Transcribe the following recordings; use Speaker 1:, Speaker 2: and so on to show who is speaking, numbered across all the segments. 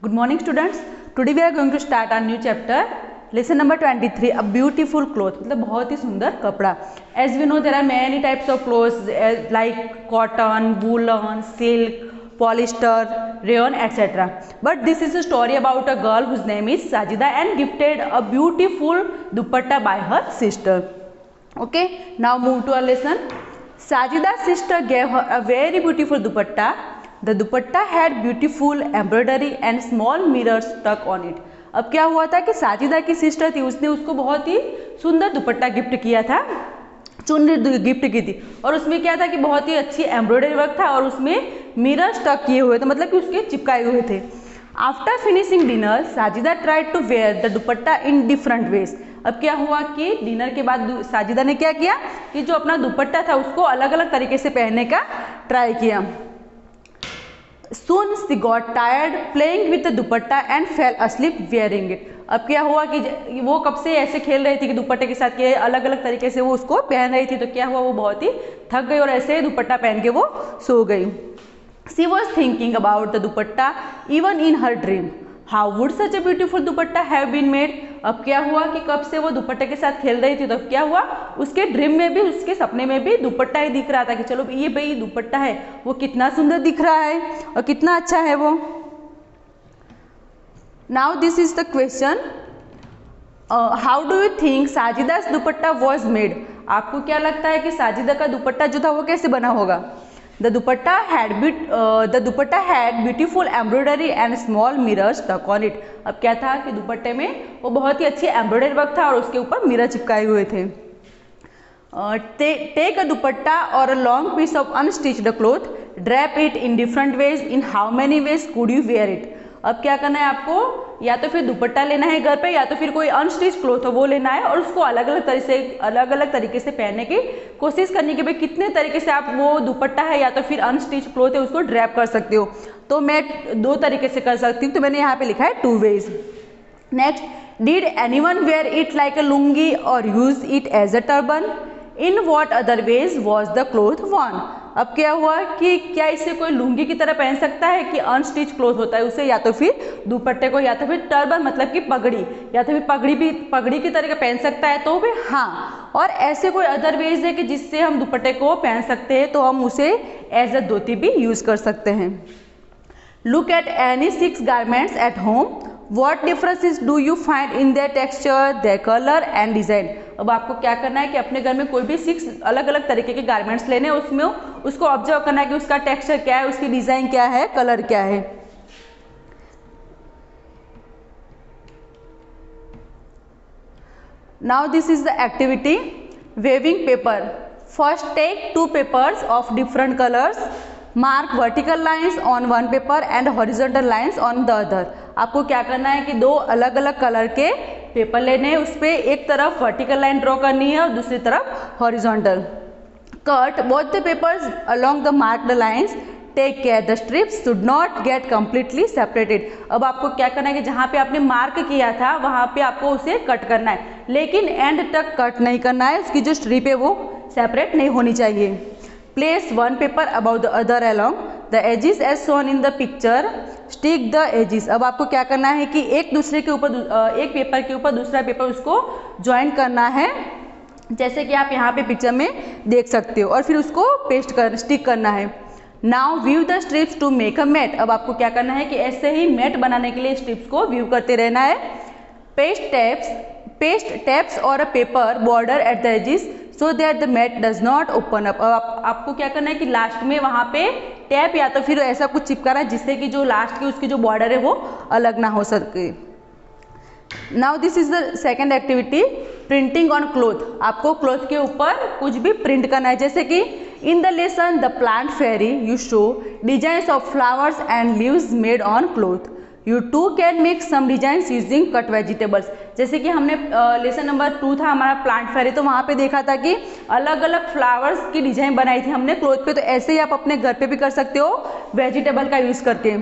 Speaker 1: Good morning, students. Today we are going to start our new chapter. Lesson number 23. A beautiful cloth. मतलब बहुत ही सुंदर कपड़ा. As we know, there are many types of clothes like cotton, woolen, silk, polyester, rayon, etc. But this is a story about a girl whose name is Sajida and gifted a beautiful dupatta by her sister. Okay. Now move to our lesson. Sajida's sister gave her a very beautiful dupatta. The dupatta had beautiful embroidery and small mirrors stuck on it. अब क्या हुआ था कि साजिदा की sister थी, उसने उसको बहुत ही सुंदर दुपट्टा गिफ्ट किया था, चुन्नी गिफ्ट की थी और उसमें क्या था कि बहुत ही अच्छी एम्ब्रॉयडरी वर्क था और उसमें मिरर स्टक किए हुए थे, मतलब कि उसके चिपकाए हुए थे. After finishing dinner Sajida tried to wear the dupatta in different ways. अब क्या हुआ कि डिनर के बाद साजिदा ने क्या किया कि जो अपना दुपट्टा था उसको अलग अलग तरीके से पहनने का ट्राई किया. Soon she got tired playing with the dupatta and fell asleep wearing it. अब क्या हुआ कि वो कब से ऐसे खेल रही थी कि दुपट्टे के साथ के अलग अलग तरीके से वो उसको पहन रही थी, तो क्या हुआ वो बहुत ही थक गई और ऐसे ही दुपट्टा पहन के वो सो गई. She was thinking about the dupatta even in her dream. How would such a beautiful dupatta have been made? अब क्या हुआ कि कब से वो दुपट्टे के साथ खेल रही थी, तो क्या हुआ उसके ड्रीम में भी, उसके सपने में भी दुपट्टा ही दिख रहा था कि चलो ये भाई दुपट्टा है, वो कितना सुंदर दिख रहा है और कितना अच्छा है वो. Now this is the question, how do you think Sajida's dupatta was made. आपको क्या लगता है कि साजिदा का दुपट्टा जो था वो कैसे बना होगा. The dupatta had beautiful embroidery and small mirrors stuck on it. अब क्या था कि दुपट्टे में वो बहुत ही अच्छी एम्ब्रॉयडरी वर्क था और उसके ऊपर मिरर चिपकाए हुए थे. Take a dupatta or a long piece of unstitched cloth, drape it in different ways. In how many ways could you wear it? अब क्या करना है आपको, या तो फिर दुपट्टा लेना है घर पे या तो फिर कोई अनस्टिच क्लॉथ हो वो लेना है और उसको अलग अलग तरीके से पहनने की कोशिश करनी कि भाई कितने तरीके से आप वो दुपट्टा है या तो फिर अनस्टिच क्लॉथ है उसको ड्रैप कर सकते हो. तो मैं दो तरीके से कर सकती हूँ, तो मैंने यहाँ पे लिखा है 2 ways. Next, did anyone wear it like a lungi or use it as a turban. In what other ways was the cloth worn. अब क्या हुआ कि क्या इसे कोई लुंगी की तरह पहन सकता है कि अनस्टिच क्लॉथ होता है उसे, या तो फिर दुपट्टे को या तो फिर टर्बन मतलब कि पगड़ी या तो फिर पगड़ी की तरह पहन सकता है. तो भी हाँ, और ऐसे कोई अदर वेज है कि जिससे हम दुपट्टे को पहन सकते हैं, तो हम उसे एज अ धोती भी यूज कर सकते हैं. Look at any 6 garments at home. What differences do you find in their texture, their color and design? अब आपको क्या करना है कि अपने घर में कोई भी 6 अलग अलग तरीके के गारमेंट्स लेने हैं, उसमें उसको ऑब्जर्व करना है कि उसका टेक्सचर क्या है, उसकी डिजाइन क्या है, कलर क्या है. Now this is the activity, waving paper. First take 2 papers of different colors. Mark vertical lines on one paper and horizontal lines on the other. आपको क्या करना है कि 2 अलग अलग कलर के पेपर लेने हैं, उस पर एक तरफ वर्टिकल लाइन ड्रॉ करनी है और दूसरी तरफ horizontal. Cut both the papers along the marked lines. Take care the strips should not get completely separated. अब आपको क्या करना है कि जहाँ पे आपने मार्क किया था वहाँ पे आपको उसे कट करना है, लेकिन एंड तक कट नहीं करना है, उसकी जो स्ट्रिप है वो सेपरेट नहीं होनी चाहिए. Place one paper above the other along the edges as shown in the picture. Stick the edges. अब आपको क्या करना है कि एक पेपर के ऊपर दूसरा पेपर उसको ज्वाइन करना है, जैसे कि आप यहाँ पे पिक्चर में देख सकते हो, और फिर उसको स्टिक करना है. Now view the strips to make a mat. अब आपको क्या करना है कि ऐसे ही मैट बनाने के लिए स्ट्रिप्स को व्यू करते रहना है. पेस्ट टेप्स और a paper border at the edges so that the mat does not open up. अब आपको क्या करना है कि लास्ट में वहाँ पे टैप या तो फिर ऐसा कुछ चिपकाना है जिससे कि जो लास्ट की उसकी जो बॉर्डर है वो अलग ना हो सके. Now this is the second activity, printing on cloth. आपको क्लॉथ के ऊपर कुछ भी प्रिंट करना है, जैसे कि in the lesson the plant fairy you show designs of flowers and leaves made on cloth. You too can make some designs using cut vegetables. जैसे कि हमने लेसन नंबर 2 था हमारा प्लांट फेरी, तो वहाँ पे देखा था कि अलग अलग फ्लावर्स की डिजाइन बनाई थी हमने क्लॉथ पे, तो ऐसे ही आप अपने घर पे भी कर सकते हो वेजिटेबल का यूज़ करके.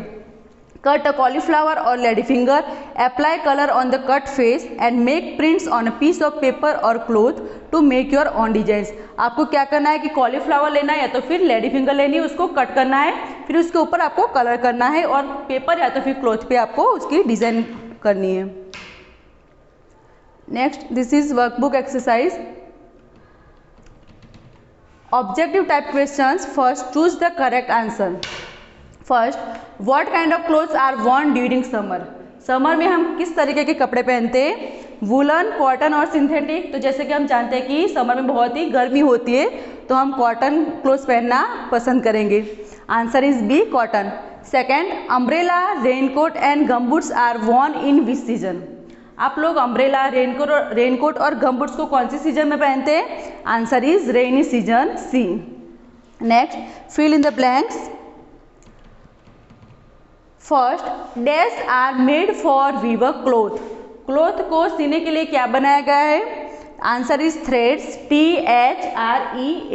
Speaker 1: Cut a cauliflower or ladyfinger, apply color on the cut face and make prints on a piece of paper or cloth to make your own designs. आपको क्या करना है कि कॉलीफ्लावर लेना है या तो फिर लेडी फिंगर लेनी है, उसको कट करना है, फिर उसके ऊपर आपको कलर करना है और पेपर या तो फिर क्लॉथ पे आपको उसकी डिज़ाइन करनी है. Next, this is workbook exercise. Objective type questions. First, choose the correct answer. First, what kind of clothes are worn during summer. Summer में हम किस तरीके के कपड़े पहनते हैं? वुलन, कॉटन और सिंथेटिक. तो जैसे कि हम जानते हैं कि समर में बहुत ही गर्मी होती है तो हम कॉटन क्लोथ्स पहनना पसंद करेंगे. Answer is B, cotton. Second, umbrella, raincoat and gumboots are worn in which season. आप लोग अम्ब्रेला, रेनकोट और गमबूट्स को कौन सी सीजन में पहनते हैं? Answer is rainy season, C. Next, fill in the blanks. First, dash are made for weaver cloth. Cloth को सीने के लिए क्या बनाया गया है? Answer is threads, THREADS.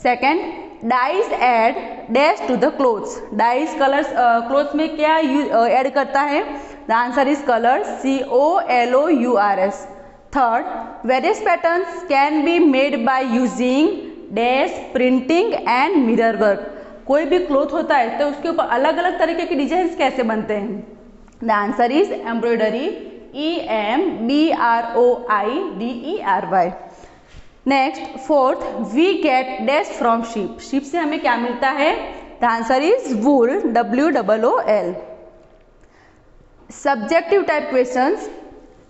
Speaker 1: Second, dyes add dash to the clothes. Dyes colours clothes में क्या ऐड करता है? The answer is colours, COLOURS. Third, various patterns can be made by using dash printing and mirror work. कोई भी cloth होता है तो उसके ऊपर अलग अलग तरीके के डिजाइन कैसे बनते हैं? The answer is embroidery, EMBROIDERY. Next, fourth, we get dash from sheep. Sheep से हमें क्या मिलता है? The answer is wool, WOOL. Subjective type questions.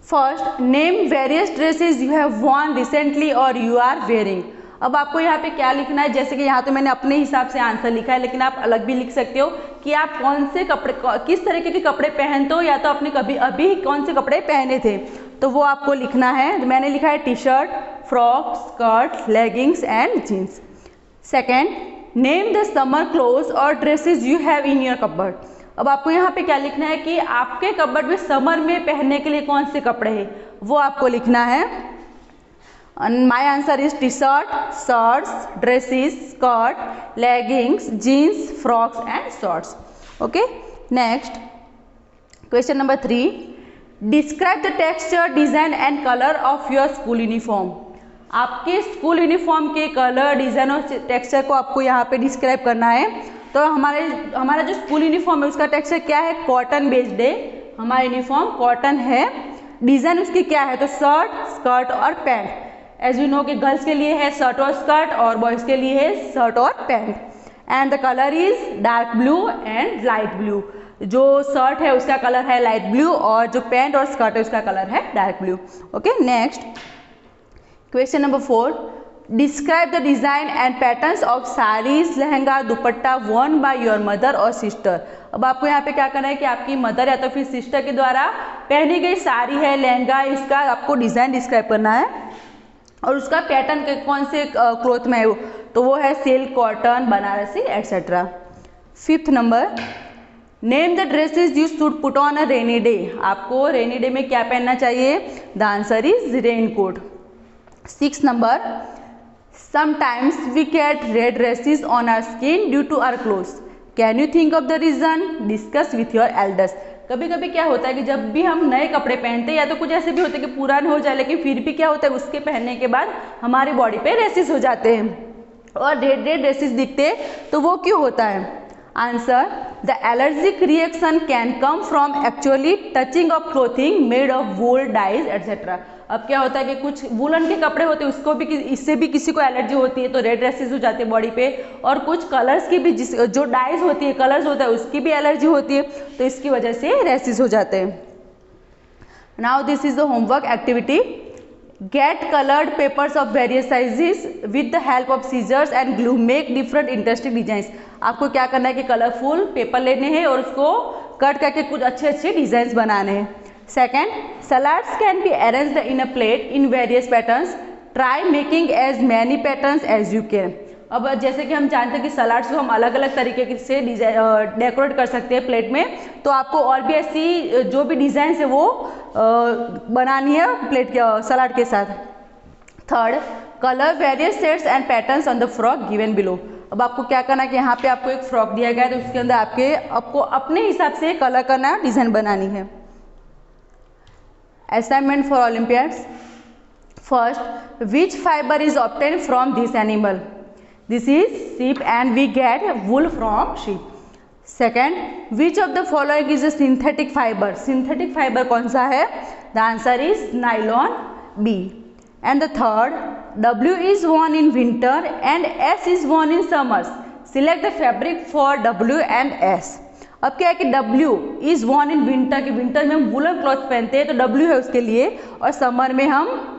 Speaker 1: First, name various dresses you have worn recently और यू आर वेयरिंग. अब आपको यहाँ पे क्या लिखना है? जैसे कि यहाँ तो मैंने अपने हिसाब से आंसर लिखा है, लेकिन आप अलग भी लिख सकते हो कि आप कौन से कपड़े, किस तरीके के कपड़े पहनते हो, या तो आपने कभी अभी कौन से कपड़े पहने थे, तो वो आपको लिखना है. मैंने लिखा है T shirt, frock, skirt, leggings and jeans. Second, name the summer clothes or dresses you have in your cupboard. अब आपको यहाँ पे क्या लिखना है कि आपके कबर्ड में समर में पहनने के लिए कौन से कपड़े हैं, वो आपको लिखना है. My answer is t-shirt, shirts, dresses, skirt, leggings, jeans, frocks and shorts. Okay. Next, question number 3. Describe the texture, design and color of your school uniform. आपके स्कूल यूनिफॉर्म के कलर, डिज़ाइन और टेक्सचर को आपको यहाँ पे describe करना है. तो हमारा जो स्कूल यूनिफॉर्म है उसका टेक्सचर क्या है? कॉटन बेस्ड है. हमारा यूनिफॉर्म कॉटन है. डिज़ाइन उसकी क्या है? तो शर्ट, स्कर्ट और पैंट. एज यू नो कि गर्ल्स के लिए है शर्ट और स्कर्ट और बॉयज़ के लिए है शर्ट और pant. And the colour is dark blue and light blue. जो शर्ट है उसका कलर है लाइट ब्लू और जो पैंट और स्कर्ट है उसका कलर है dark blue. Okay. Next, question number 4. Describe the design and patterns of saris, lehenga, dupatta worn by your mother or sister. अब आपको यहाँ पे क्या करना है कि आपकी मदर या तो फिर सिस्टर के द्वारा पहनी गई साड़ी है, लहंगा, इसका आपको डिज़ाइन डिस्क्राइब करना है और उसका पैटर्न के कौन से क्लॉथ में है वो, तो वो है silk, cotton, Banarasi etcetera. Fifth number, name the dresses you should put on a rainy day. आपको रेनी डे में क्या पहनना चाहिए? The answer is raincoat. Six number, sometimes we get red rashes on our skin due to our clothes. Can you think of the reason? Discuss with your elders. कभी कभी क्या होता है कि जब भी हम नए कपड़े पहनते हैं या तो कुछ ऐसे भी होते हैं कि पुराने हो जाए, लेकिन फिर भी क्या होता है उसके पहनने के बाद हमारी बॉडी पे रेसेस हो जाते हैं और रेड रेड रेसेस दिखते हैं. तो वो क्यों होता है? Answer, the allergic reaction can come from actually touching of clothing made of wool, dyes etcetera. अब क्या होता है कि कुछ वूलन के कपड़े होते हैं उसको भी, इससे भी किसी को एलर्जी होती है तो रेड रेसेस हो जाते हैं बॉडी पे, और कुछ कलर्स की भी, जो डाइज होती है, कलर्स होता है उसकी भी एलर्जी होती है तो इसकी वजह से रेसेस हो जाते हैं. Now this is the homework activity. Get coloured papers of various sizes with the help of scissors and glue, make different interesting designs. आपको क्या करना है कि कलरफुल पेपर लेने हैं और उसको कट करके कुछ अच्छे अच्छे डिजाइन बनाने हैं. Second, salads can be arranged in a plate in various patterns. Try making as many patterns as you can. अब जैसे कि हम जानते हैं कि सलाड्स को हम अलग अलग तरीके से डेकोरेट कर सकते हैं प्लेट में, तो आपको और भी ऐसी जो भी डिज़ाइन है वो बनानी है प्लेट के सलाड के साथ. Third, colour various shades and patterns on the frock given below. अब आपको क्या करना है कि यहाँ पे आपको एक फ्रॉक दिया गया है, तो उसके अंदर आपको अपने हिसाब से कलर करना है, डिज़ाइन बनानी है। Assignment for Olympiads. First, which fibre is obtain from this animal? This is sheep and we get wool from sheep. Second, which of the following is a synthetic fiber? Synthetic fiber कौन सा है? The answer is nylon, B. And the third, W is worn in winter and S is worn in summers. Select the fabric for W and S. अब क्या है कि W is worn in winter, कि winter में हम woollen cloth पहनते हैं तो W है उसके लिए, और समर में हम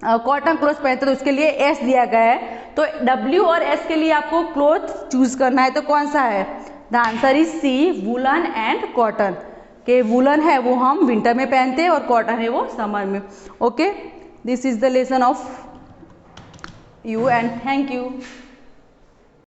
Speaker 1: कॉटन क्लॉथ पहनते हैं तो उसके लिए S दिया गया है। तो W और S के लिए आपको क्लॉथ चूज करना है, तो कौन सा है? The answer is C, woollen and cotton. के वुलन है वो हम विंटर में पहनते हैं और कॉटन है वो समर में। Okay, this is the lesson of you and thank you.